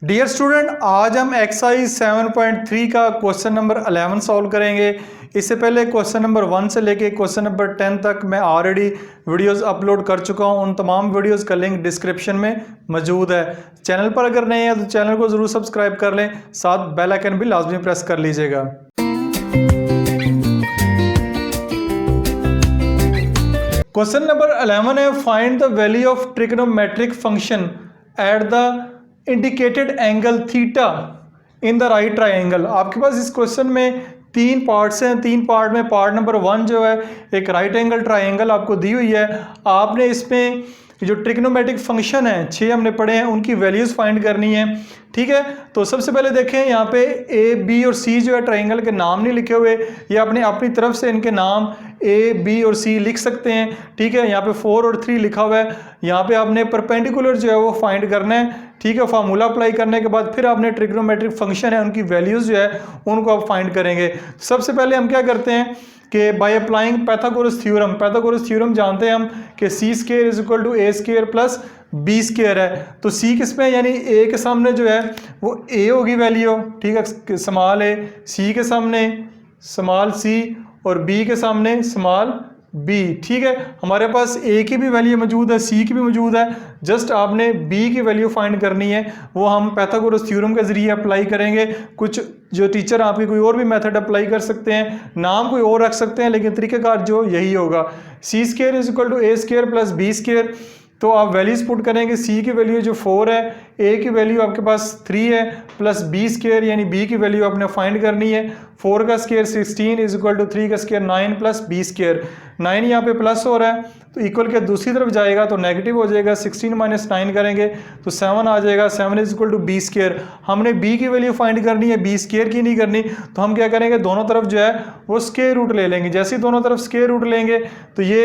Dear student, आज हम exercise 7.3 का क्वेश्चन नंबर 11 सॉल्व करेंगे। इससे पहले क्वेश्चन नंबर 1 से लेके क्वेश्चन नंबर 10 तक मैं ऑलरेडी वीडियोस अपलोड कर चुका हूं। उन तमाम वीडियोस का लिंक डिस्क्रिप्शन में मौजूद है। चैनल पर अगर नए हैं तो चैनल को ज़रूर सब्सक्राइब कर लें, साथ बेल आइकन भी लाजमी प्रेस कर लीजिएगा। क्वेश्चन नंबर 11 है, find the value of trigonometric function at the indicated angle theta in the right triangle. आपके पास इस क्वेश्चन में 3 पार्ट्स हैं। 3 पार्ट में पार्ट नंबर 1 जो है एक राइट एंगल ट्राइंगल आपको दी हुई है। आपने इसमें जो ट्रिग्नोमेट्रिक फंक्शन है 6 हमने पढ़े हैं, उनकी वैल्यूज फाइंड करनी है। ठीक है, तो सबसे पहले देखें यहाँ पे ए बी और सी जो है ट्राइंगल के नाम नहीं लिखे हुए, ये आपने अपनी तरफ से इनके नाम ए बी और सी लिख सकते हैं। ठीक है, यहाँ पे 4 और 3 लिखा हुआ है। यहाँ पे आपने परपेंडिकुलर जो है वो फाइंड करना है। ठीक है, फार्मूला अप्लाई करने के बाद फिर आपने ट्रिग्नोमेट्रिक फंक्शन है उनकी वैल्यूज जो है उनको आप फाइंड करेंगे। सबसे पहले हम क्या करते हैं कि by applying Pythagoras theorem, Pythagoras theorem जानते हैं हम कि C square is equal to A square plus B square है। तो सी किस में, यानी ए के सामने जो है वो ए होगी वैल्यू। ठीक है, स्मॉल ए, सी के सामने स्मॉल सी और बी के सामने स्मॉल बी। ठीक है, हमारे पास ए की भी वैल्यू मौजूद है, सी की भी मौजूद है। जस्ट आपने बी की वैल्यू फाइंड करनी है, वो हम पैथागोरस थ्योरम के जरिए अप्लाई करेंगे। कुछ जो टीचर आपके कोई और भी मेथड अप्लाई कर सकते हैं, नाम कोई और रख सकते हैं, लेकिन तरीक़ेकार जो यही होगा। C square is equal to A square plus B square. तो आप वैल्यूज पुट करेंगे, सी की वैल्यू जो 4 है, ए की वैल्यू आपके पास 3 है, प्लस बी स्क्वायर यानी बी की वैल्यू आपने फाइंड करनी है। 4 का स्क्वायर 16 इज इक्वल टू 3 का स्क्वायर 9 प्लस बी स्क्वायर। 9 यहाँ पे प्लस हो रहा है तो इक्वल के दूसरी तरफ जाएगा तो नेगेटिव हो जाएगा। 16 माइनस 9 करेंगे तो 7 आ जाएगा। 7 is equal to B square. हमने बी की वैल्यू फाइंड करनी है, बी स्क्वायर की नहीं करनी। तो हम क्या करेंगे, दोनों तरफ जो है वो स्क्वायर रूट ले लेंगे। जैसे ही दोनों तरफ स्क्वायर रूट लेंगे तो ये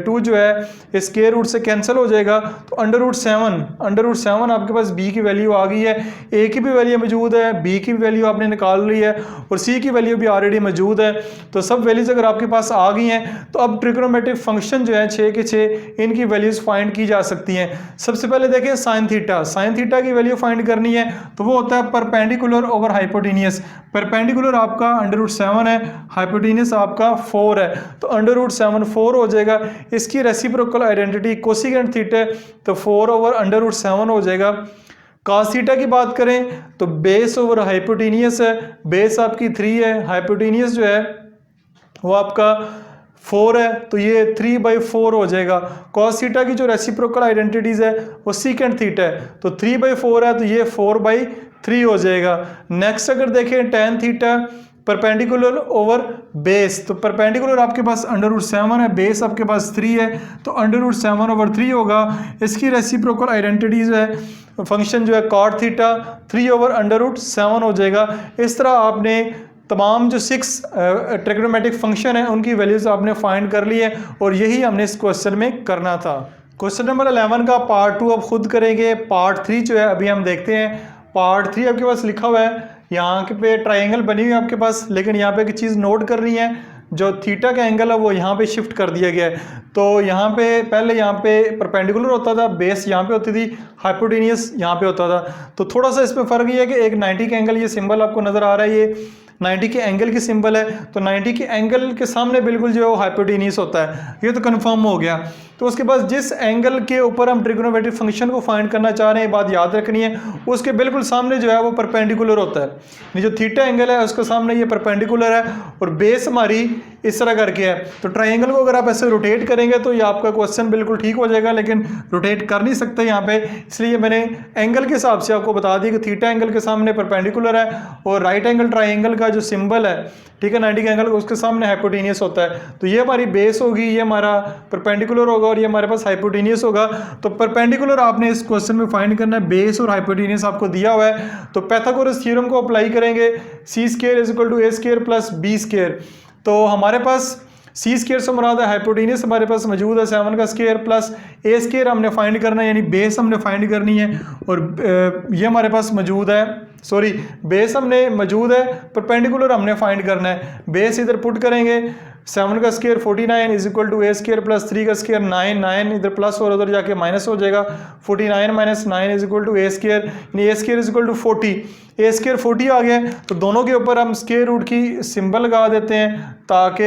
2 जो है स्क्वायर रूट से कैंसिल हो जाएगा। तो अंडर रूट 7 आपके पास बी की वैल्यू आ गई है। ए की भी वैल्यू मौजूद है, बी की वैल्यू आपने निकाल ली है और सी की वैल्यू भी ऑलरेडी मौजूद है। तो सब वैल्यूज अगर आपके पास आ गई हैं तो अब ट्रिग्नोमेट्रिक फंक्शन जो है 6 के 6 इनकी वैल्यूज फाइंड की जा सकती हैं। सबसे पहले देखें साइन थीटा। साइन थीटा की वैल्यू फाइंड करनी है तो वो होता है परपेंडिकुलर ओवर हाइपोटेनियस। परपेंडिकुलर आपका अंडर रूट 7 है, हाइपोटेनियस आपका 4 है, तो अंडर रूट 7 4 हो जाएगा। इसकी रेसिप्रोकल आइडेंटिटी कोसिकेंट थीटा तो 4 ओवर अंडर रूट 7 हो जाएगा। cos थीटा की बात करें तो बेस ओवर हाइपोटेनियस है, बेस आपकी 3 है, हाइपोटेनियस जो है वो आपका 4 है, तो ये 3/4 हो जाएगा। cos थीटा की जो रेसिप्रोकल आइडेंटिटीज है वो सीकेंट थीटा है, तो 3/4 है तो ये 4/3 हो जाएगा। नेक्स्ट अगर देखें tan theta perpendicular over base, तो परपेंडिकुलर आपके पास अंडर रूट 7 है, बेस आपके पास 3 है, तो अंडर रूट 7/3 होगा। इसकी रेसिप्रोकल आइडेंटिटीज है फंक्शन जो है cot theta 3 over under root 7 हो जाएगा। इस तरह आपने तमाम जो 6 ट्रिग्नोमेट्रिक फंक्शन है उनकी वैल्यूज आपने फाइंड कर ली है और यही हमने इस क्वेश्चन में करना था। क्वेश्चन नंबर 11 का पार्ट 2 अब खुद करेंगे। पार्ट 3 जो है अभी हम देखते हैं। पार्ट 3 आपके पास लिखा हुआ है, यहाँ पे ट्राइंगल बनी हुई है आपके पास, लेकिन यहाँ पे एक चीज़ नोट करनी है, जो थीटा का एंगल है वो यहाँ पे शिफ्ट कर दिया गया है। तो यहाँ पे पहले यहाँ पे परपेंडिकुलर होता था, बेस यहाँ पे होती थी, हाइपोटेनियस यहाँ पे होता था। तो थोड़ा सा इसमें फ़र्क ये है कि एक 90 का एंगल, ये सिंबल आपको नज़र आ रहा है, ये 90 के एंगल की सिंबल है, तो 90 के एंगल के सामने बिल्कुल जो है वो हाइपोटेनियस होता है। ये तो कंफर्म हो गया। तो उसके बाद जिस एंगल के ऊपर हम ट्रिग्नोमेट्रिक फंक्शन को फाइंड करना चाह रहे हैं, बात याद रखनी है, उसके बिल्कुल सामने जो है वो परपेंडिकुलर होता है। ये जो थीटा एंगल है उसके सामने ये परपेंडिकुलर है और बेस हमारी इस तरह करके है। तो ट्राइंगल को अगर आप ऐसे रोटेट करेंगे तो ये आपका क्वेश्चन बिल्कुल ठीक हो जाएगा, लेकिन रोटेट कर नहीं सकते यहाँ पे, इसलिए मैंने एंगल के हिसाब से आपको बता दी कि थीटा एंगल के सामने परपेंडिकुलर है और राइट एंगल ट्राइंगल का जो सिंबल है, ठीक है, 90 का एंगल उसके सामने हाइपोटेनियस होता है। तो ये हमारी बेस होगी, ये हमारा परपेंडिकुलर होगा और ये हमारे पास हाइपोटेनियस होगा। तो परपेंडिकुलर आपने इस क्वेश्चन में फाइंड करना है, बेस और हाइपोटेनियस आपको दिया हुआ है। तो पैथागोरस थ्योरम को अप्लाई करेंगे, C square is equal to A square plus B square. तो हमारे पास सी स्क्वायर से मुराद है हाइपोटेनियस हमारे पास मौजूद है 7 का स्क्वायर प्लस ए स्क्वायर हमने फाइंड करना है, यानी बेस हमने फाइंड करनी है और ये हमारे पास मौजूद है, बेस हमने मौजूद है, परपेंडिकुलर हमने फाइंड करना है। बेस इधर पुट करेंगे 7 का square 49 is equal to A square plus 3 का स्क्वायर 9, 9 इधर प्लस और उधर जाके माइनस हो जाएगा, 49 minus 9 is equal to A square, यानी A square is equal to 40, A square 40 आ गया। तो दोनों के ऊपर हम स्क्वायर रूट की सिंबल लगा देते हैं ताकि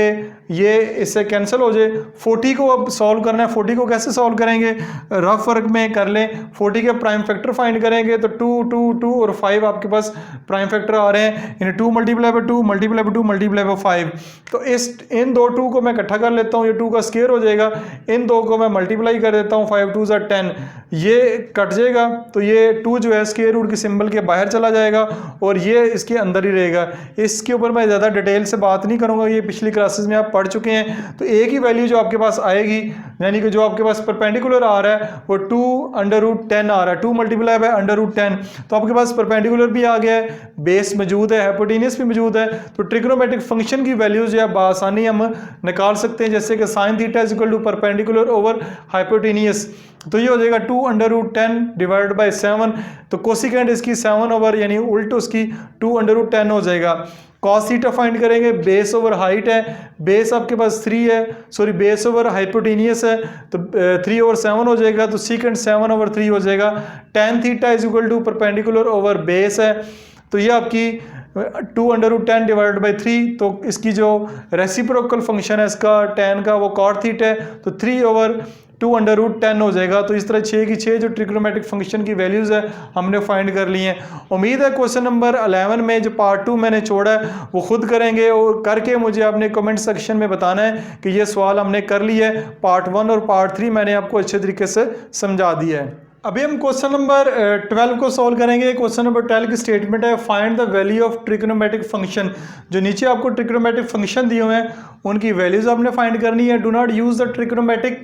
ये इससे कैंसिल हो जाए। 40 को अब सॉल्व करना है, 40 को कैसे सॉल्व करेंगे, रफ वर्क में कर लें। 40 के प्राइम फैक्टर फाइंड करेंगे तो 2 2 2 और 5 आपके पास प्राइम फैक्टर आ रहे हैं, यानी 2 multiply by 2 multiply by 2 multiply by 5। तो इन दो 2 को मैं इकट्ठा कर लेता हूँ, ये 2 का स्क्वायर हो जाएगा, इन दो को मैं मल्टीप्लाई कर देता हूँ, 5 2 10, ये कट जाएगा तो ये 2 जो है स्क्वायर रूट के सिंबल के बाहर चला जाएगा और ये इसके अंदर ही रहेगा। इसके ऊपर मैं ज़्यादा डिटेल से बात नहीं करूँगा, ये पिछली क्लासेस में आप पढ़ चुके हैं। तो एक ही वैल्यू जो आपके पास आएगी, यानी कि जो आपके पास परपेंडिकुलर आ रहा है वो 2√10 आ रहा है, 2 मल्टीप्लाई बाय √10। तो आपके पास परपेंडिकुलर भी आ गया है, बेस मौजूद है, हाइपोटेनियस भी मौजूद है। तो ट्रिग्नोमेट्रिक फंक्शन की वैल्यूज जो है बासानी हम निकाल सकते हैं, जैसे कि sine theta is equal to perpendicular over hypotenuse. तो ये हो जाएगा 2√10 डिवाइड बाई 7। तो कोसिकेंट इसकी 7 ओवर यानी उल्ट उसकी 2√10 हो जाएगा। कॉस थीटा फाइंड करेंगे, बेस ओवर हाइट है, बेस आपके पास 3 है, सॉरी बेस ओवर हाइपोटेनियस है तो 3/7 हो जाएगा, तो सीकेंट 7/3 हो जाएगा। tan theta is equal to perpendicular over base है, तो ये आपकी 2√10 डिवाइड बाई 3। तो इसकी जो रेसिप्रोकल फंक्शन है इसका tan का वो cot थीटा है, तो 3/2√10 हो जाएगा। तो इस तरह 6 की 6 जो ट्रिग्नोमेट्रिक फंक्शन की वैल्यूज़ है हमने फाइंड कर ली हैं। उम्मीद है क्वेश्चन नंबर 11 में जो पार्ट 2 मैंने छोड़ा है वो खुद करेंगे और करके मुझे आपने कमेंट सेक्शन में बताना है कि ये सवाल हमने कर लिया है। पार्ट 1 और पार्ट 3 मैंने आपको अच्छे तरीके से समझा दिया है। अभी हम क्वेश्चन नंबर 12 को सॉल्व करेंगे। क्वेश्चन नंबर 12 की स्टेटमेंट है find the value of trigonometric function. जो नीचे आपको ट्रिग्नोमेट्रिक फंक्शन दिए हुए हैं उनकी वैल्यूज आपने फाइंड करनी है। Do not use the trigonometric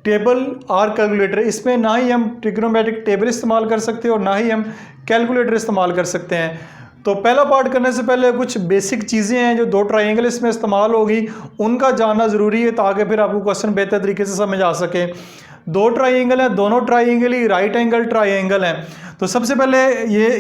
table और कैलकुलेटर। इसमें ना ही हम ट्रिग्नोमेट्रिक टेबल इस्तेमाल कर सकते हैं और ना ही हम कैलकुलेटर इस्तेमाल कर सकते हैं। तो पहला पार्ट करने से पहले कुछ बेसिक चीज़ें हैं जो 2 ट्राइंगल इसमें इस्तेमाल होगी उनका जानना ज़रूरी है ताकि फिर आपको क्वेश्चन बेहतर तरीके से समझ आ सके। 2 ट्राइंगल हैं, दोनों ट्राइंगल ही राइट एंगल ट्राइंगल हैं। तो सबसे पहले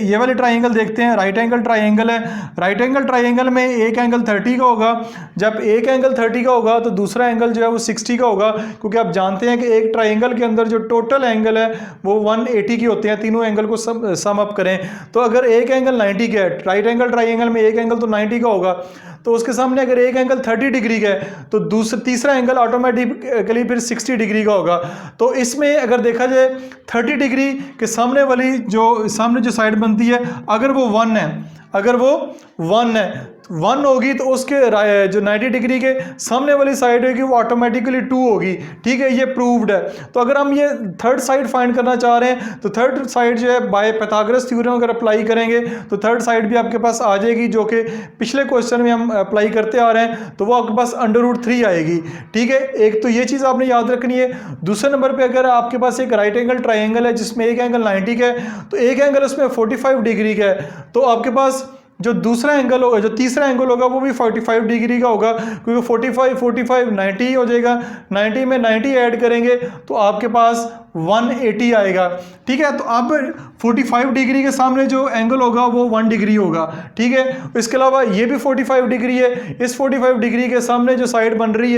ये वाले ट्राइंगल देखते हैं। राइट एंगल ट्राइंगल है। राइट एंगल ट्राइंगल में एक एंगल 30 का होगा। जब एक एंगल 30 का होगा तो दूसरा एंगल जो है वो 60 का होगा, क्योंकि आप जानते हैं कि एक ट्राइंगल के अंदर जो टोटल एंगल है वो 180 की होते हैं। तीनों एंगल को सम अप करें तो अगर एक एंगल 90 का है, राइट एंगल ट्राइंगल में एक एंगल तो 90 का होगा, तो उसके सामने अगर एक एंगल 30 डिग्री का है तो तीसरा एंगल ऑटोमेटिकली फिर 60 डिग्री का होगा। तो इसमें अगर देखा जाए 30 डिग्री के सामने वाली जो साइड बनती है अगर वो 1 है, अगर वो 1 है 1 होगी तो उसके जो 90 डिग्री के सामने वाली साइड होगी वो ऑटोमेटिकली 2 होगी। ठीक है, ये प्रूव्ड है। तो अगर हम ये थर्ड साइड फाइंड करना चाह रहे हैं तो थर्ड साइड जो है बाय पाइथागोरस थ्योरम अगर अप्लाई करेंगे तो थर्ड साइड भी आपके पास आ जाएगी, जो कि पिछले क्वेश्चन में हम अप्लाई करते आ रहे हैं। तो वो आपके पास √3 आएगी। ठीक है, एक तो ये चीज़ आपने याद रखनी है। दूसरे नंबर पर अगर आपके पास एक राइट एंगल ट्राइंगल है जिसमें एक एंगल 90 का है तो एक एंगल उसमें 45 डिग्री का है, तो आपके पास जो दूसरा एंगल होगा, जो तीसरा एंगल होगा वो भी 45 डिग्री का होगा, क्योंकि 45 90 हो जाएगा। 90 में 90 ऐड करेंगे तो आपके पास 180 आएगा। ठीक है, तो अब 45 डिग्री के सामने जो एंगल होगा वो 1 डिग्री होगा। ठीक है, इसके अलावा ये भी 45 डिग्री है। इस 45 डिग्री के सामने जो साइड बन रही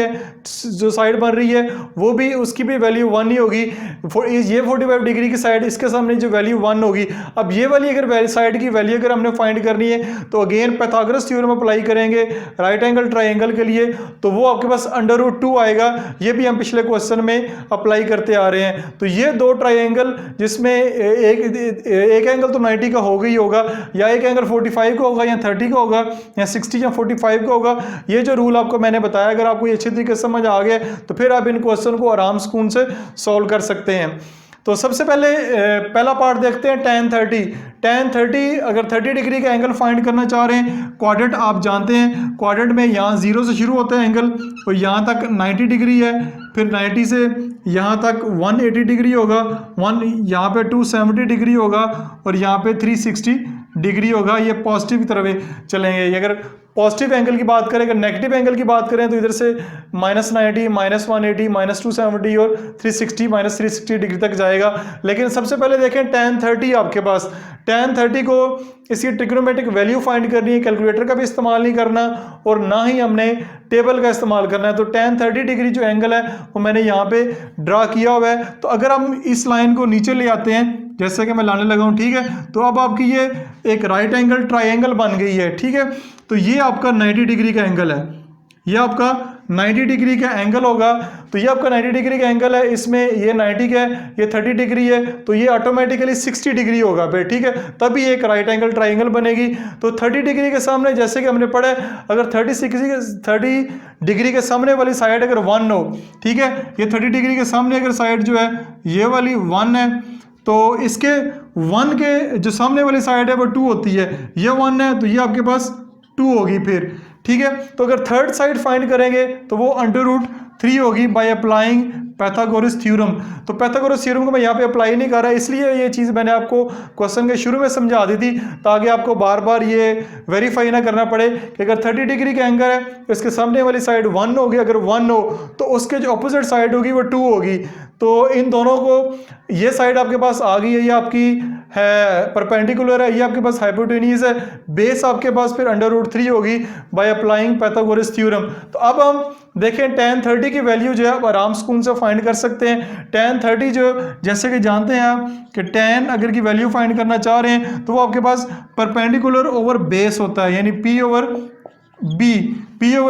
है वो भी उसकी भी वैल्यू 1 ही होगी। ये 45 डिग्री की साइड, इसके सामने जो वैल्यू 1 होगी। अब ये वाली अगर साइड की वैल्यू अगर हमने फाइंड करनी है तो अगेन पाइथागोरस थ्योरम अप्लाई करेंगे राइट एंगल ट्राइंगल के लिए, तो वो आपके पास √2 आएगा। ये भी हम पिछले क्वेश्चन में अप्लाई करते आ रहे हैं। तो ये 2 ट्राइंगल जिसमें एक एंगल तो 90 का होगा ही होगा, या एक एंगल 45 का होगा, या 30 का होगा, या 60 या 45 का होगा। ये जो रूल आपको मैंने बताया अगर आपको ये अच्छी तरीके से समझ आ गया तो फिर आप इन क्वेश्चन को आराम सुकून से सॉल्व कर सकते हैं। तो सबसे पहले पहला पार्ट देखते हैं tan 30। अगर 30 डिग्री का एंगल फाइंड करना चाह रहे हैं, क्वाड्रेंट आप जानते हैं, क्वाड्रेंट में यहाँ 0 से शुरू होता है एंगल और यहाँ तक 90 डिग्री है, फिर 90 से यहाँ तक 180 डिग्री होगा, यहाँ पे 270 डिग्री होगा और यहाँ पे 360 डिग्री होगा, ये पॉजिटिव की तरफ चलेंगे। ये अगर पॉजिटिव एंगल की बात करें, अगर नेगेटिव एंगल की बात करें तो इधर से -90, -180, -270 और 360 -360 डिग्री तक जाएगा। लेकिन सबसे पहले देखें tan 30 आपके पास, tan 30 को इसकी ट्रिग्नोमेट्रिक वैल्यू फाइंड करनी है, कैलकुलेटर का भी इस्तेमाल नहीं करना और ना ही हमने टेबल का इस्तेमाल करना है। तो tan 30 डिग्री जो एंगल है वो मैंने यहाँ पे ड्रा किया हुआ है। तो अगर हम इस लाइन को नीचे ले आते हैं, जैसे कि मैं लाने लगा हूँ, ठीक है, तो अब आपकी ये एक राइट एंगल ट्राइंगल बन गई है, ठीक है। तो ये आपका 90 डिग्री का एंगल है, ये आपका 90 डिग्री का एंगल होगा। तो ये आपका 90 डिग्री का एंगल है, इसमें ये 90 का है, ये 30 डिग्री है, तो ये ऑटोमेटिकली 60 डिग्री होगा फिर, ठीक है, तभी एक राइट एंगल ट्राइंगल बनेगी। तो 30 डिग्री के सामने, जैसे कि हमने पढ़ा है, अगर 30 डिग्री के सामने वाली साइड अगर 1 हो, ठीक है, ये 30 डिग्री के सामने अगर साइड जो है ये वाली 1 है, तो इसके 1 के जो सामने वाली साइड है वो 2 होती है, ये 1 है तो ये आपके पास 2 होगी फिर, ठीक है। तो अगर थर्ड साइड फाइंड करेंगे तो वो √3 होगी बाय अप्लाइंग पैथागोरस थ्योरम। तो पैथागोरस थ्योरम को मैं यहाँ पे अप्लाई नहीं कर रहा, इसलिए ये चीज़ मैंने आपको क्वेश्चन के शुरू में समझा दी थी, ताकि आपको बार बार ये वेरीफाई ना करना पड़े कि अगर 30 डिग्री का एंगल है तो इसके सामने वाली साइड 1 होगी, अगर 1 हो तो उसके जो अपोजिट साइड होगी वो 2 होगी। तो इन दोनों को, ये साइड आपके पास आ गई है, ये आपकी है परपेंडिकुलर है, ये आपके पास हाइपोटेन्यूज है, बेस आपके पास फिर √3 होगी बाय अप्लाइंग पैथागोरस थ्योरम। तो अब हम देखें tan 30 की वैल्यू जो है आप आराम स्कून से फाइंड कर सकते हैं। tan 30 जो, जैसे कि जानते हैं आप कि tan अगर की वैल्यू फाइंड करना चाह रहे हैं तो वो आपके पास परपेंडिकुलर ओवर बेस होता है, यानी P ओवर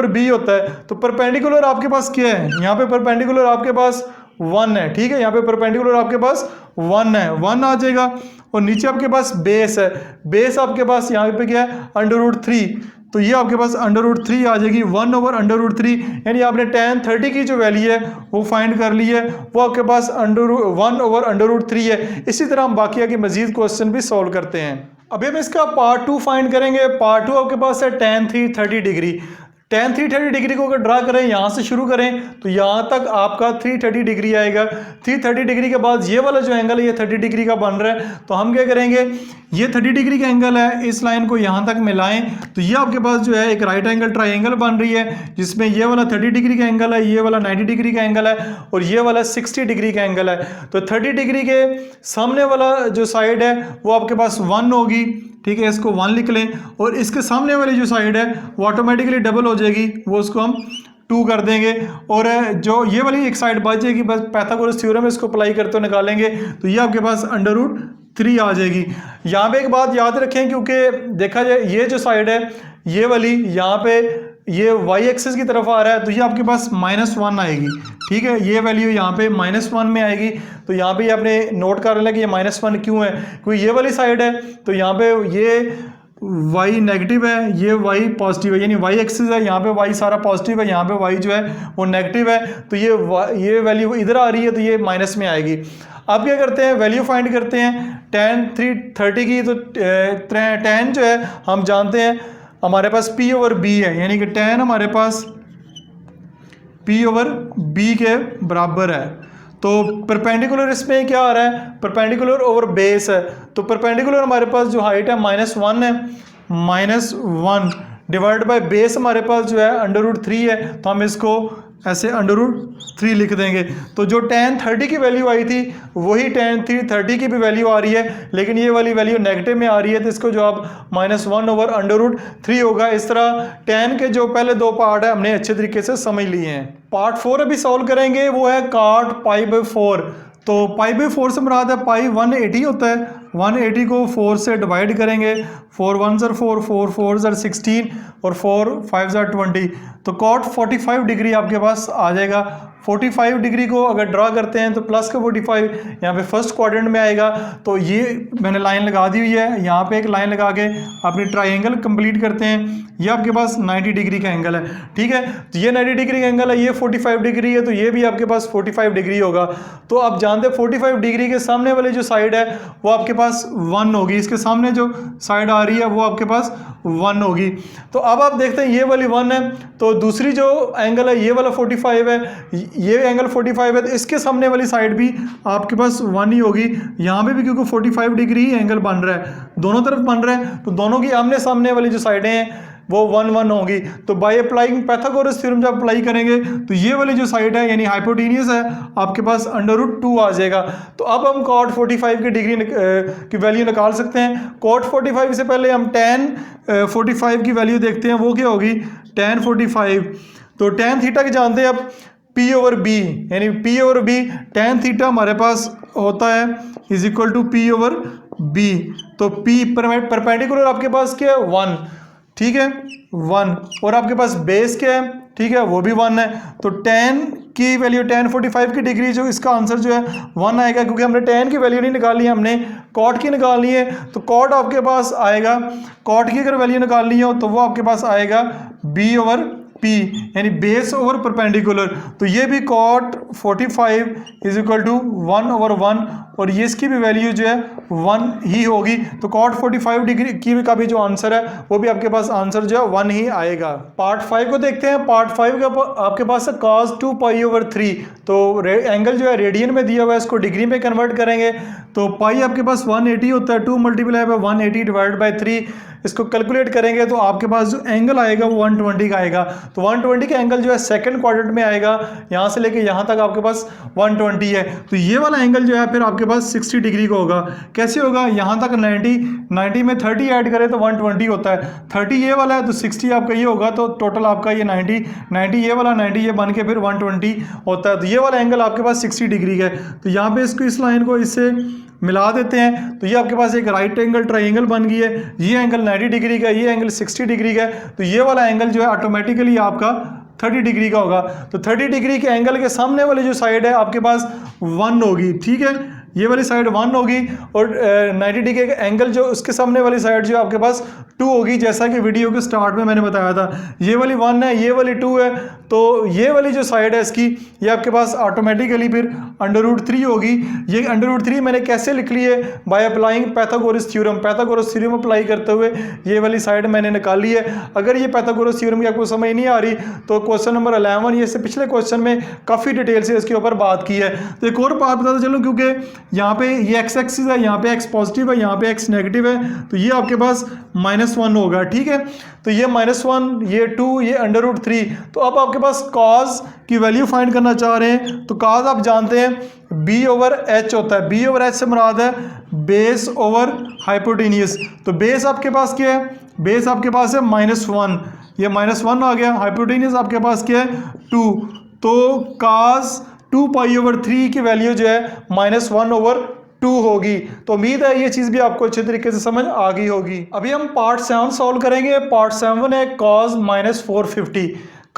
B होता है। तो परपेंडिकुलर आपके पास क्या है, यहाँ पे परपेंडिकुलर आपके पास 1 है, ठीक है, यहाँ पे परपेंडिकुलर आपके पास 1 है, 1 आ जाएगा। और नीचे आपके पास बेस है, बेस आपके पास यहाँ पे क्या है √3, तो ये आपके पास √3 आ जाएगी, 1 ओवर √3, यानी आपने tan 30 की जो वैल्यू है वो फाइंड कर ली है, वो आपके पास 1 ओवर √3 है। इसी तरह हम बाकी के मजीद क्वेश्चन भी सॉल्व करते हैं। अभी हम इसका पार्ट 2 फाइंड करेंगे। पार्ट 2 आपके पास है tan 330 डिग्री। tan 330 डिग्री को अगर ड्रा करें, यहाँ से शुरू करें तो यहाँ तक आपका 330 डिग्री आएगा। 330 डिग्री के बाद ये वाला जो एंगल है ये 30 डिग्री का बन रहा है, तो हम क्या करेंगे, ये 30 डिग्री का एंगल है, इस लाइन को यहाँ तक मिलाएं तो ये आपके पास जो है एक राइट एंगल ट्राइंगल बन रही है, जिसमें ये वाला 30 डिग्री का एंगल है, ये वाला 90 डिग्री का एंगल है और ये वाला 60 डिग्री का एंगल है। तो 30 डिग्री के सामने वाला जो साइड है वो आपके पास 1 होगी, ठीक है, इसको 1 लिख लें, और इसके सामने वाली जो साइड है वो ऑटोमेटिकली डबल हो जाएगी, वो उसको हम 2 कर देंगे। और जो ये वाली एक साइड बचेगी, बस पैथागोरस थ्योरम इसको अप्लाई करते हुए निकालेंगे तो ये आपके पास √3 आ जाएगी। यहाँ पे एक बात याद रखें, क्योंकि देखा जाए ये जो साइड है ये वाली, यहाँ पे ये y एक्सिस की तरफ आ रहा है तो ये आपके पास -1 आएगी, ठीक है, ये वैल्यू यहाँ पे -1 में आएगी। तो यहाँ पे आपने नोट कर लेना कि ये -1 क्यों है, क्योंकि ये वाली साइड है तो यहाँ पे ये y नेगेटिव है, ये y पॉजिटिव है, यानी y एक्सिस है, यहाँ पे y सारा पॉजिटिव है, यहाँ पे y जो है वो नेगेटिव है, तो ये वैल्यू इधर आ रही है तो ये माइनस में आएगी। अब क्या करते हैं, वैल्यू फाइंड करते हैं tan 330 की। तो tan जो है हम जानते हैं हमारे पास P ओवर B है, यानी कि tan हमारे पास P ओवर B के बराबर है। तो परपेंडिकुलर इसमें क्या आ रहा है, परपेंडिकुलर ओवर बेस है, तो परपेंडिकुलर हमारे पास जो हाइट है -1 है, -1 डिवाइड बाय बेस हमारे पास जो है √3 है, तो हम इसको ऐसे √3 लिख देंगे। तो जो tan 30 की वैल्यू आई थी वही tan 330 की भी वैल्यू आ रही है, लेकिन ये वाली वैल्यू नेगेटिव में आ रही है, तो इसको जो आप -1 ओवर √3 होगा। इस तरह tan के जो पहले 2 पार्ट है हमने अच्छे तरीके से समझ लिए हैं। पार्ट 4 अभी सॉल्व करेंगे, वो है cot π/4। तो π/4 से मुराद है पाई 180 होता है, 180 को 4 से डिवाइड करेंगे, 4 1s are 4, 4 4s are 16 और 4 5s are 20, तो cot 45 डिग्री आपके पास आ जाएगा। 45 डिग्री को अगर ड्रा करते हैं तो प्लस का 45 यहाँ पे फर्स्ट क्वाड्रेंट में आएगा। तो ये मैंने लाइन लगा दी हुई है, यहाँ पे एक लाइन लगा के अपनी ट्राइंगल कंप्लीट करते हैं। ये आपके पास 90 डिग्री का एंगल है, ठीक है, तो ये 90 डिग्री का एंगल है, ये 45 डिग्री है, तो ये भी आपके पास 45 डिग्री होगा। तो आप जानते हैं 45 डिग्री के सामने वाली जो साइड है वो आपके पास 1 होगी, इसके सामने जो साइड आ रही है वो आपके पास 1 होगी। तो अब आप देखते हैं ये वाली 1 है, तो दूसरी जो एंगल है ये वाला 45 है, ये एंगल 45 है तो इसके सामने वाली साइड भी आपके पास 1 ही होगी। यहाँ पे भी क्योंकि 45 डिग्री ही एंगल बन रहा है, दोनों तरफ बन रहा है, तो दोनों की आमने सामने वाली जो साइडें हैं वो 1 1 होगी। तो बाय अप्लाइंग पाइथागोरस थ्योरम जब अप्लाई करेंगे तो ये वाली जो साइड है यानी हाइपोटेन्यूस है आपके पास √2 आ जाएगा। तो अब हम कॉट 45 की डिग्री की वैल्यू निकाल सकते हैं। कॉट 45 से पहले हम tan 45 की वैल्यू देखते हैं, वो क्या होगी tan 45। तो tan थीटा के जानते हैं अब P/B, यानी P/B tan थीटा हमारे पास होता है इज इक्वल टू P/B। तो P परपेंडिकुलर आपके पास क्या है 1, ठीक है 1, और आपके पास बेस क्या है, ठीक है वो भी 1 है। तो tan की वैल्यू tan 45 की डिग्री जो इसका आंसर जो है 1 आएगा, क्योंकि हमने tan की वैल्यू नहीं निकालनी है, हमने cot की निकालनी है। तो cot आपके पास आएगा, cot की अगर वैल्यू निकालनी हो तो वो आपके पास आएगा B/P, यानी बेस ओवर परपेंडिकुलर। तो ये भी cot 45 इज इक्वल टू 1/1, और ये इसकी भी वैल्यू जो है 1 ही होगी। तो cot 45 डिग्री की का भी जो आंसर है वो भी आपके पास आंसर जो है 1 ही आएगा। पार्ट 5 को देखते हैं। पार्ट 5 का आपके पास है cos 2π/3। तो एंगल जो है रेडियन में दिया हुआ है, इसको डिग्री में कन्वर्ट करेंगे तो पाई आपके पास 180 होता है, 2 मल्टीप्लाई बाय 180 डिवाइड बाय 3, इसको कैलकुलेट करेंगे तो आपके पास जो एंगल आएगा वो 120 का आएगा। तो 120 का एंगल जो है सेकंड क्वाड्रेंट में आएगा, यहाँ से लेके यहाँ तक आपके पास 120 है। तो ये वाला एंगल जो है फिर आपके पास 60 डिग्री का होगा। कैसे होगा, यहाँ तक 90 में 30 ऐड करें तो 120 होता है, 30 ये वाला है तो 60 आपका ये होगा, तो टोटल आपका ये 90 ये वाला 90 ये बन के फिर 120 होता है। तो ये वाला एंगल आपके पास 60 डिग्री का है। तो यहाँ पे इसको इस लाइन को इससे मिला देते हैं तो ये आपके पास एक राइट एंगल ट्राइंगल बन गई है। ये एंगल 90 डिग्री का, ये एंगल 60 डिग्री का है। तो ये वाला एंगल जो है ऑटोमेटिकली आपका 30 डिग्री का होगा। तो 30 डिग्री के एंगल के सामने वाली जो साइड है आपके पास 1 होगी, ठीक है ये वाली साइड 1 होगी, और 90 डिग्री का एंगल जो उसके सामने वाली साइड जो आपके पास 2 होगी, जैसा कि वीडियो के स्टार्ट में मैंने बताया था। ये वाली 1 है, ये वाली 2 है, तो ये वाली जो साइड है इसकी ये आपके पास ऑटोमेटिकली फिर √3 होगी। ये √3 मैंने कैसे लिख ली है, by applying Pythagoras theorem. Pythagoras theorem apply करते हुए ये वाली साइड मैंने निकाली है। अगर ये पाइथागोरस थ्योरम की आपको समझ नहीं आ रही तो क्वेश्चन नंबर 11 ये से पिछले क्वेश्चन में काफ़ी डिटेल से इसके ऊपर बात की है। तो एक और बात बताता चलूँ, क्योंकि यहाँ पे ये x एक्सिस है, यहाँ पे x पॉजिटिव है, यहाँ पे x नेगेटिव है, तो ये आपके पास -1 होगा, ठीक है। तो ये -1, ये 2, ये √3। तो अब आपके पास cos की वैल्यू फाइंड करना चाह रहे हैं तो cos आप जानते हैं B/H होता है। B/H से मुराद है बेस ओवर हाइपोटेन्यूस। तो बेस आपके पास क्या है, बेस आपके पास है -1, ये -1 आ गया। हाइपोटेन्यूस आपके पास क्या है 2, तो cos 2π/3 की वैल्यू जो है -1/2 होगी। तो उम्मीद है ये चीज़ भी आपको अच्छे तरीके से समझ आ गई होगी। अभी हम पार्ट 7 सॉल्व करेंगे। पार्ट 7 है cos -450।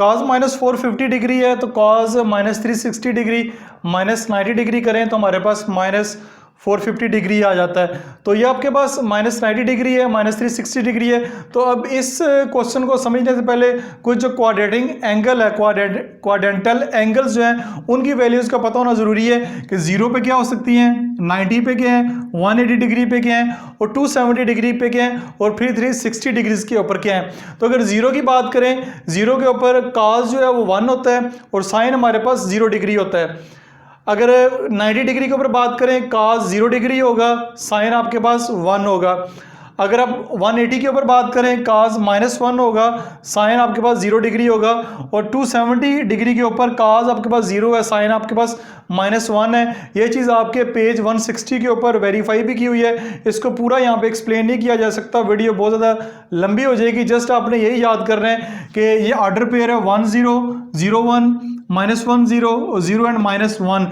cos -450 डिग्री है तो cos -360 डिग्री -90 डिग्री करें तो हमारे पास -450 डिग्री आ जाता है। तो ये आपके पास -90 डिग्री है, -360 डिग्री है। तो अब इस क्वेश्चन को समझने से पहले कुछ जो क्वाड्रेटिक एंगल है, क्वाड्रेंटल एंगल्स जो हैं उनकी वैल्यूज़ का पता होना ज़रूरी है कि 0 पे क्या हो सकती हैं, 90 पे क्या है, 180 डिग्री पे क्या है, और 270 डिग्री पे क्या है, और फिर 360 डिग्रीज के ऊपर क्या है। तो अगर 0 की बात करें, 0 के ऊपर cos जो है वो 1 होता है और साइन हमारे पास 0 डिग्री होता है। अगर 90 डिग्री के ऊपर बात करें cos 0 डिग्री होगा, साइन आपके पास 1 होगा। अगर आप 180 के ऊपर बात करें cos -1 होगा, साइन आपके पास 0 डिग्री होगा, और 270 डिग्री के ऊपर cos आपके पास 0 है, साइन आपके पास -1 है। ये चीज़ आपके पेज 160 के ऊपर वेरीफाई भी की हुई है। इसको पूरा यहाँ पे एक्सप्लेन नहीं किया जा सकता, वीडियो बहुत ज़्यादा लंबी हो जाएगी। जस्ट आपने यही याद करना है कि ये ऑर्डर पेयर है 1 0 0 1 -1 0 0 एंड -1।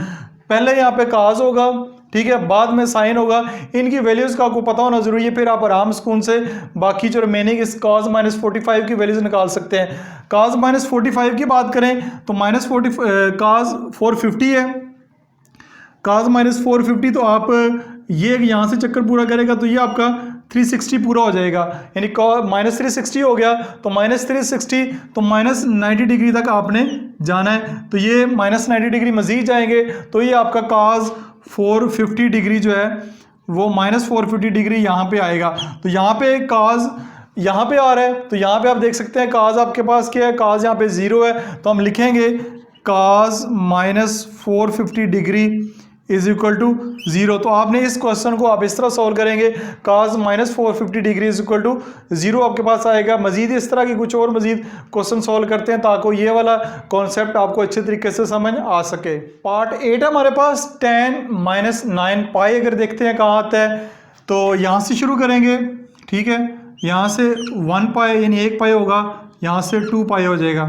पहले यहाँ पे cos होगा, ठीक है, बाद में साइन होगा। इनकी वैल्यूज़ का आपको पता होना जरूरी है, फिर आप आराम सुकून से बाकी जो रिमेनिंग इस cos -45 की वैल्यूज़ निकाल सकते हैं। cos -45 की बात करें तो cos 450 है, cos -450। तो आप ये यहाँ से चक्कर पूरा करेगा तो ये आपका 360 पूरा हो जाएगा, यानी -360 हो गया। तो -360 तो -90 डिग्री तक आपने जाना है। तो ये -90 डिग्री मज़ीद जाएंगे तो ये आपका cos 450 डिग्री जो है वो -450 डिग्री यहाँ पे आएगा। तो यहाँ पे cos यहाँ पे आ रहा है, तो यहाँ पे आप देख सकते हैं cos आपके पास क्या है, cos यहाँ पे 0 है, तो हम लिखेंगे cos minus 450 degree is equal to 0। तो आपने इस क्वेश्चन को आप इस तरह सॉल्व करेंगे, cos minus 450 degree is equal to 0 आपके पास आएगा। मजीद इस तरह की कुछ और मजीद क्वेश्चन सॉल्व करते हैं ताकि ये वाला कॉन्सेप्ट आपको अच्छे तरीके से समझ आ सके। पार्ट 8 हमारे पास tan माइनस 9 पाई, अगर देखते हैं कहाँ आता है तो यहाँ से शुरू करेंगे, ठीक है। यहाँ से 1 पाई यानी 1 पाई होगा, यहाँ से 2 पाई हो जाएगा,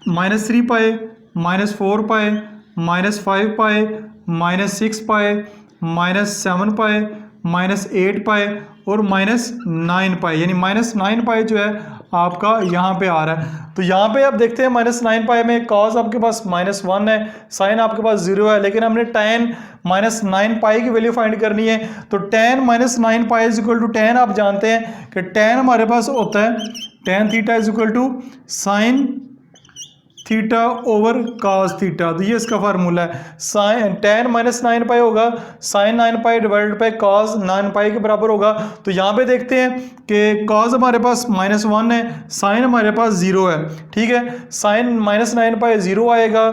माइनस 3 पाई, माइनस 4 पाई, माइनस 5 पाई, माइनस 6 पाई, माइनस 7 पाई, माइनस 8 पाई और माइनस 9 पाई, यानी माइनस 9 पाई जो है आपका यहाँ पे आ रहा है। तो यहाँ पे आप देखते हैं माइनस 9 पाई में कॉस आपके पास -1 है, साइन आपके पास 0 है, लेकिन हमने tan माइनस 9 पाई की वैल्यू फाइंड करनी है। तो tan minus 9 pi is equal to tan, आप जानते हैं कि tan हमारे पास होता है tan theta is equal to sine theta over cos theta. तो ये इसका फार्मूला है, साइन tan माइनस 9 पाई होगा sine 9 pi divided by cos 9 pi के बराबर होगा। तो यहाँ पे देखते हैं कि cos हमारे पास -1 है, साइन हमारे पास 0 है, ठीक है। साइन माइनस 9 पाई 0 आएगा,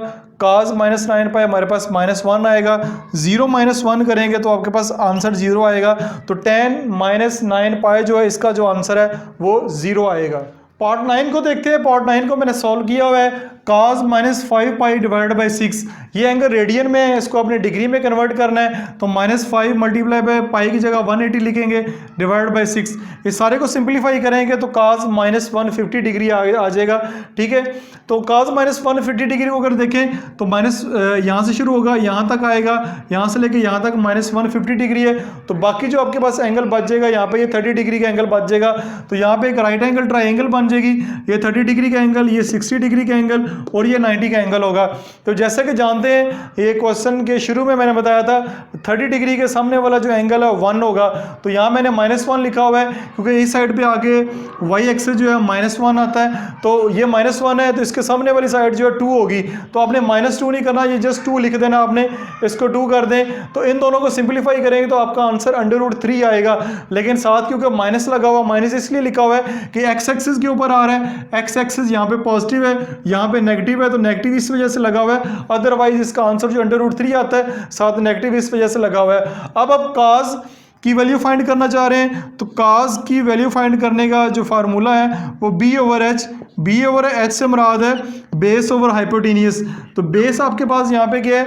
cos माइनस 9 पाई हमारे पास -1 आएगा, 0 माइनस 1 करेंगे तो आपके पास आंसर 0 आएगा। तो tan माइनस 9 पाई जो है इसका जो आंसर है वो 0 आएगा। पार्ट 9 को देखते हैं। पार्ट 9 को मैंने सॉल्व किया हुआ है, cos minus 5 pi divided by 6, ये एंगल रेडियन में है, इसको अपने डिग्री में कन्वर्ट करना है। तो -5 मल्टीप्लाई बाई पाई की जगह 180 लिखेंगे डिवाइड बाई 6, इस सारे को सिंप्लीफाई करेंगे तो cos माइनस 150 डिग्री आ जाएगा, ठीक है। तो cos माइनस 150 डिग्री को अगर देखें तो माइनस यहाँ से शुरू होगा, यहाँ तक आएगा, यहाँ से लेके यहाँ तक -150 डिग्री है। तो बाकी जो आपके पास एंगल बच जाएगा, यहाँ पे ये 30 डिग्री का एंगल बच जाएगा। तो यहाँ पे एक राइट एंगल ट्राइंगल बन जाएगी, ये 30 डिग्री का एंगल, ये 60 डिग्री का एंगल और ये 90 का एंगल होगा। तो जैसे कि जानते हैं ये क्वेश्चन के शुरू में मैंने बताया था 30 डिग्री के सामने वाला जो एंगल है 1 होगा। तो यहाँ मैंने -1 लिखा हुआ है क्योंकि इस साइड पे आके y एक्सिस जो है -1 आता है, तो ये -1 है तो इसके सामने वाली साइड जो है 2 होगी। तो आपने -2 नहीं करना, ये जस्ट 2 लिख देना, आपने इसको 2 कर दें। तो इन दोनों को सिंप्लीफाई करेंगे तो आपका आंसर √3 आएगा। लेकिन साथ क्योंकि माइनस लगा हुआ, माइनस इसलिए लिखा हुआ है कि x एक्सिस के ऊपर आ रहा है, x एक्सिस यहाँ पे पॉजिटिव है, यहाँ पे नेगेटिव है, तो नेगेटिव इस वजह से लगा हुआ है। अदरवाइज इसका आंसर जो √3 आता है साथ नेगेटिव इस वजह से लगा हुआ है। अब आप cos की वैल्यू फाइंड करना चाह रहे हैं तो cos की वैल्यू फाइंड करने का जो फार्मूला है वो b ओवर h से मुराद है बेस ओवर हाइपोटेनियस। तो बेस आपके पास यहाँ पे क्या है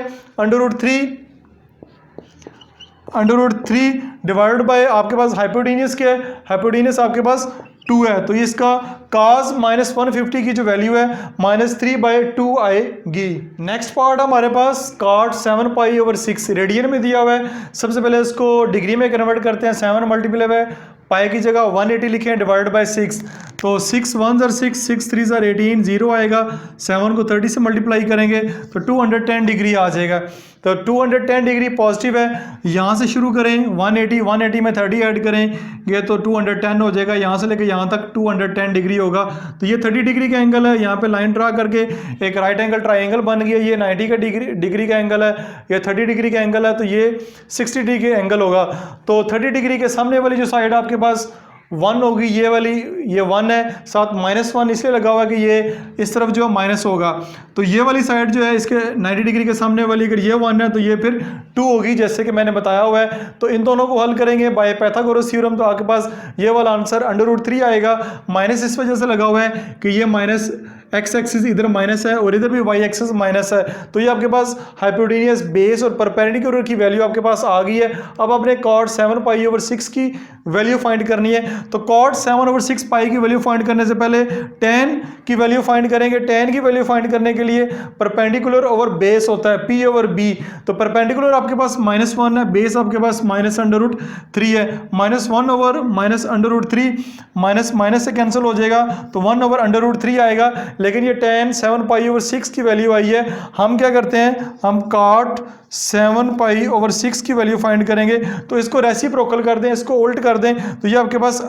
√3 डिवाइडेड बाय आपके पास हाइपोटेनियस क्या है, हाइपोटेनियस आपके पास 2 है। तो इसका cos माइनस 150 की जो वैल्यू है -3/2 आएगी। नेक्स्ट पार्ट हमारे पास cot 7 पाई ओवर 6 रेडियन में दिया हुआ है। सबसे पहले इसको डिग्री में कन्वर्ट करते हैं, 7 मल्टीप्लाई बाय पाई की जगह 180 लिखें डिवाइड बाय 6। तो 6 1 6, 6 3 18, 0 आएगा। 7 को 30 से मल्टीप्लाई करेंगे तो 210 डिग्री आ जाएगा। तो 210 डिग्री पॉजिटिव है, यहाँ से शुरू करें 180 में 30 ऐड करेंगे तो 210 हो जाएगा, यहाँ से लेकर यहाँ तक 210 डिग्री होगा। तो ये 30 डिग्री का एंगल है, यहाँ पे लाइन ड्रा करके एक राइट एंगल ट्राइंगल बन गया। ये 90 का डिग्री का एंगल है, ये 30 डिग्री का एंगल है, तो ये 60 डिग्री का एंगल होगा। तो 30 डिग्री के सामने वाली जो साइड आपके पास 1 होगी, ये वाली ये 1 है, साथ -1 इसलिए लगा हुआ कि ये इस तरफ जो माइनस होगा। तो ये वाली साइड जो है इसके 90 डिग्री के सामने वाली अगर ये 1 है तो ये फिर 2 होगी, जैसे कि मैंने बताया हुआ है। तो इन दोनों को हल करेंगे बाय पाइथागोरस थ्योरम तो आपके पास ये वाला आंसर √3 आएगा। माइनस इस वजह से लगा हुआ है कि ये माइनस x एक्सिस इधर माइनस है और इधर भी y एक्सिस माइनस है। तो ये आपके पास हाइपोटेनियस बेस और परपेंडिकुलर की वैल्यू आपके पास आ गई है। अब आपने cot 7 पाई ओवर 6 की वैल्यू फाइंड करनी है। तो cot 7 ओवर 6 पाई की वैल्यू फाइंड करने से पहले tan की वैल्यू फाइंड करेंगे। tan की वैल्यू फाइंड करने के लिए परपेंडिकुलर ओवर बेस होता है p ओवर b। तो परपेंडिकुलर आपके पास -1 है, बेस आपके पास -√3 है। -1 ओवर -√3 माइनस से कैंसिल हो जाएगा तो 1 ओवर √3 आएगा। लेकिन ये tan 7 पाई ओवर 6 की वैल्यू आई है। हम क्या करते हैं, हम cot 7 पाई ओवर 6 की वैल्यू फाइंड करेंगे। तो इसको रेसिप्रोकल कर दें, इसको उल्ट कर दें तो ये आपके पास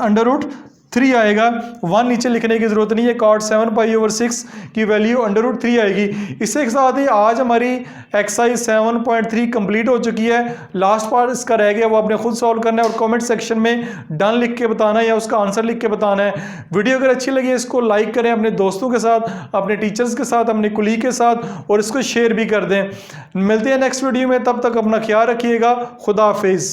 3 आएगा। 1 नीचे लिखने की जरूरत नहीं है, cot 7 पाई/6 की वैल्यू √3 आएगी। इसके साथ ही आज हमारी एक्सरसाइज 7.3 कंप्लीट हो चुकी है। लास्ट पार्ट इसका रह गया, वो आपने खुद सॉल्व करना है और कमेंट सेक्शन में डन लिख के बताना है या उसका आंसर लिख के बताना है। वीडियो अगर अच्छी लगी है इसको लाइक करें अपने दोस्तों के साथ, अपने टीचर्स के साथ, अपने कुलीग के साथ, और इसको शेयर भी कर दें। मिलते हैं नेक्स्ट वीडियो में, तब तक अपना ख्याल रखिएगा। खुदा हाफिज।